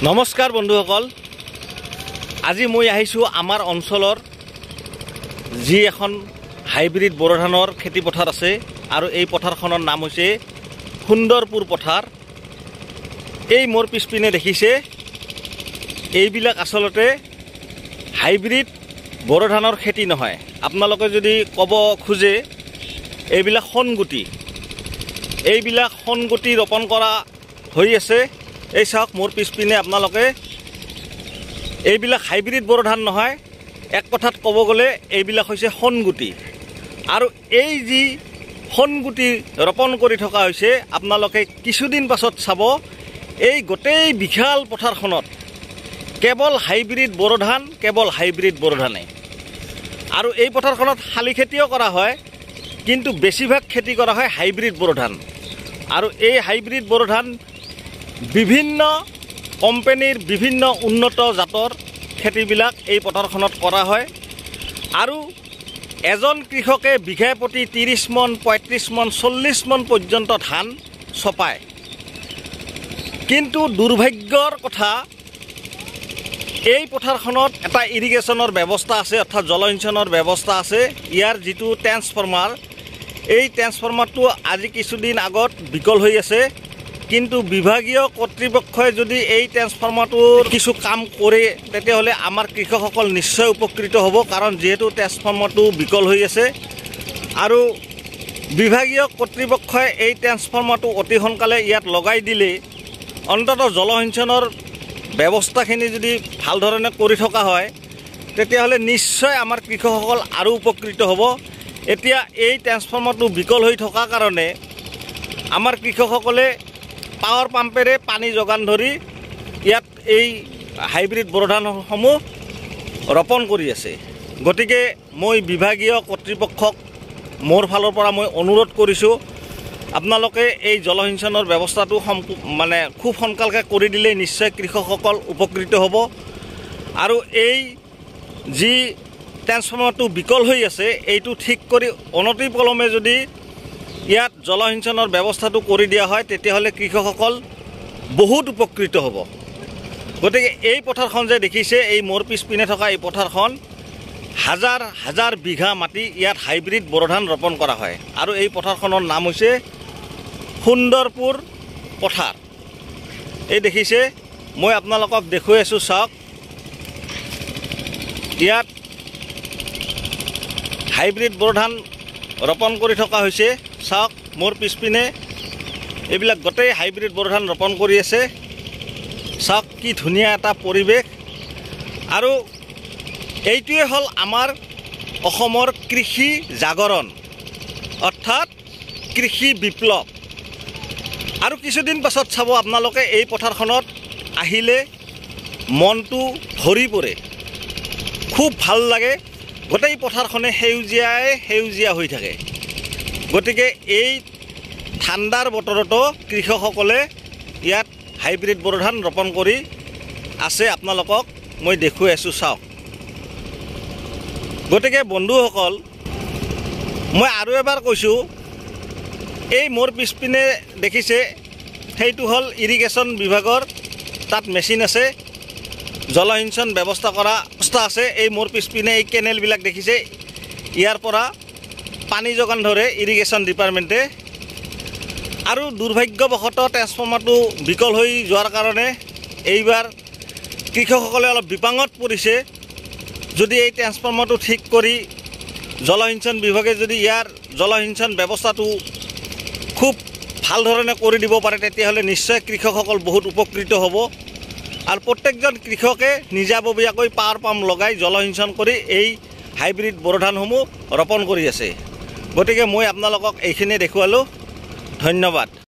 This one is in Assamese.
নমস্কাৰ বন্ধুসকল, আজি মই আহিছো আমাৰ অঞ্চলৰ যি এখন হাইব্ৰিড বড়ো ধানৰ খেতি পথাৰ আছে আৰু এই পথাৰখনৰ নাম হৈছে সুন্দৰপুৰ পথাৰ। এই মোৰ পিছপিনে দেখিছে এইবিলাক আচলতে হাইব্ৰিড বড়ো ধানৰ খেতি নহয়। আপোনালোকে যদি ক'ব খোজে এইবিলাক সোণগুটি, এইবিলাক সোণগুটি ৰোপণ কৰা হৈ আছে। এই চাওক মোৰ পিছপিনে আপোনালোকে এইবিলাক হাইব্ৰিড বড়ো ধান নহয়, এক কথাত ক'ব গ'লে এইবিলাক হৈছে সোণগুটি। আৰু এই যি সোণগুটি ৰোপণ কৰি থকা হৈছে আপোনালোকে কিছুদিন পাছত চাব এই গোটেই বিশাল পথাৰখনত কেৱল হাইব্ৰিড বড়ো ধান, কেৱল হাইব্ৰিড বড়ো ধানে। আৰু এই পথাৰখনত শালি খেতিও কৰা হয়, কিন্তু বেছিভাগ খেতি কৰা হয় হাইব্ৰিড বড়ো ধান। আৰু এই হাইব্ৰিড বড়ো ধান বিভিন্ন কোম্পানীৰ বিভিন্ন উন্নত জাতৰ খেতিবিলাক এই পথাৰখনত কৰা হয়। আৰু এজন কৃষকে বিঘাই প্ৰতি 30 মন, 35 মন, 40 মন পৰ্যন্ত ধান চপায়। কিন্তু দুৰ্ভাগ্যৰ কথা, এই পথাৰখনত এটা ইৰিগেশ্যনৰ ব্যৱস্থা আছে, অৰ্থাৎ জলসিঞ্চনৰ ব্যৱস্থা আছে। ইয়াৰ যিটো ট্ৰেন্সফৰ্মাৰ, এই ট্ৰেন্সফৰ্মাৰটো আজি কিছুদিন আগত বিকল হৈ আছে। কিন্তু বিভাগীয় কৰ্তৃপক্ষই যদি এই ট্ৰেন্সফৰ্মাৰটোৰ কিছু কাম কৰে তেতিয়াহ'লে আমাৰ কৃষকসকল নিশ্চয় উপকৃত হ'ব, কাৰণ যিহেতু ট্ৰেন্সফৰ্মাৰটো বিকল হৈ আছে। আৰু বিভাগীয় কৰ্তৃপক্ষই এই ট্ৰেন্সফৰ্মাৰটো অতি সোনকালে ইয়াত লগাই দিলে অন্ততঃ জলসিঞ্চনৰ ব্যৱস্থাখিনি যদি ভাল ধৰণে কৰি থকা হয় তেতিয়াহ'লে নিশ্চয় আমাৰ কৃষকসকল আৰু উপকৃত হ'ব। এতিয়া এই ট্ৰেন্সফৰ্মাৰটো বিকল হৈ থকাৰ কাৰণে আমাৰ কৃষকসকলে পাৱাৰ পাম্পেৰে পানী যোগান ধৰি ইয়াত এই হাইব্ৰিড বড়ো ধানসমূহ ৰোপণ কৰি আছে। গতিকে মই বিভাগীয় কৰ্তৃপক্ষক মোৰ ফালৰ পৰা মই অনুৰোধ কৰিছোঁ, আপোনালোকে এই জলসিঞ্চনৰ ব্যৱস্থাটো খুব সোনকালে কৰি দিলে নিশ্চয় কৃষকসকল উপকৃত হ'ব। আৰু এই যি ট্ৰেন্সফৰ্মাৰটো বিকল হৈ আছে এইটো ঠিক কৰি অনতিপলমে যদি ইয়াত জলসিঞ্চনৰ ব্যৱস্থাটো কৰি দিয়া হয় তেতিয়াহ'লে কৃষকসকল বহুত উপকৃত হ'ব। গতিকে এই পথাৰখন যে দেখিছে, এই মোৰ পিছপিনে থকা এই পথাৰখন হাজাৰ হাজাৰ বিঘা মাটি, ইয়াত হাইব্ৰিড বড়ো ধান ৰোপণ কৰা হয়। আৰু এই পথাৰখনৰ নাম হৈছে সুন্দৰপুৰ পথাৰ। এই দেখিছে, মই আপোনালোকক দেখুৱাই আছোঁ, চাওক ইয়াত হাইব্ৰিড বড়ো ধান ৰোপণ কৰি থকা হৈছে। চাওক মোৰ পিছপিনে এইবিলাক গোটেই হাইব্ৰিড বড়ো ধান ৰোপণ কৰি আছে। চাওক কি ধুনীয়া এটা পৰিৱেশ। আৰু এইটোৱে হ'ল আমাৰ অসমৰ কৃষি জাগৰণ, অৰ্থাৎ কৃষি বিপ্লৱ। আৰু কিছুদিন পাছত চাব আপোনালোকে এই পথাৰখনত আহিলে মনটো ভৰি পৰে, খুব ভাল লাগে। গোটেই পথাৰখনে সেউজীয়াই সেউজীয়া হৈ থাকে। গতিকে এই ঠাণ্ডাৰ বতৰতো কৃষকসকলে ইয়াত হাইব্ৰিড বড়ো ধান ৰোপণ কৰি আছে। আপোনালোকক মই দেখুৱাই আছোঁ, চাওক। গতিকে বন্ধুসকল, মই আৰু এবাৰ কৈছোঁ, এই মোৰ পিছপিনে দেখিছে সেইটো হ'ল ইৰিগেশ্যন বিভাগৰ, তাত মেচিন আছে, জলসিঞ্চন ব্যৱস্থা কৰা ব্যৱস্থা আছে। এই মোৰ পিছপিনে এই কেনেলবিলাক দেখিছে, ইয়াৰ পৰা পানী যোগান ধৰে ইৰিগেশ্যন ডিপাৰ্টমেণ্টে। আৰু দুৰ্ভাগ্যবশতঃ ট্ৰেন্সফৰ্মাৰটো বিকল হৈ যোৱাৰ কাৰণে এইবাৰ কৃষকসকলে অলপ বিপাঙত পৰিছে। যদি এই ট্ৰেন্সফৰ্মাৰটো ঠিক কৰি জলসিঞ্চন বিভাগে যদি ইয়াৰ জলসিঞ্চন ব্যৱস্থাটো খুব ভাল ধৰণে কৰি দিব পাৰে তেতিয়াহ'লে নিশ্চয় কৃষকসকল বহুত উপকৃত হ'ব। আৰু প্ৰত্যেকজন কৃষকে নিজাববীয়াকৈ পাৱাৰ পাম্প লগাই জলসিঞ্চন কৰি এই হাইব্ৰিড বড়ো ধানসমূহ ৰোপণ কৰি আছে। গতিকে মই আপোনালোকক এইখিনি দেখুৱালোঁ। ধন্যবাদ।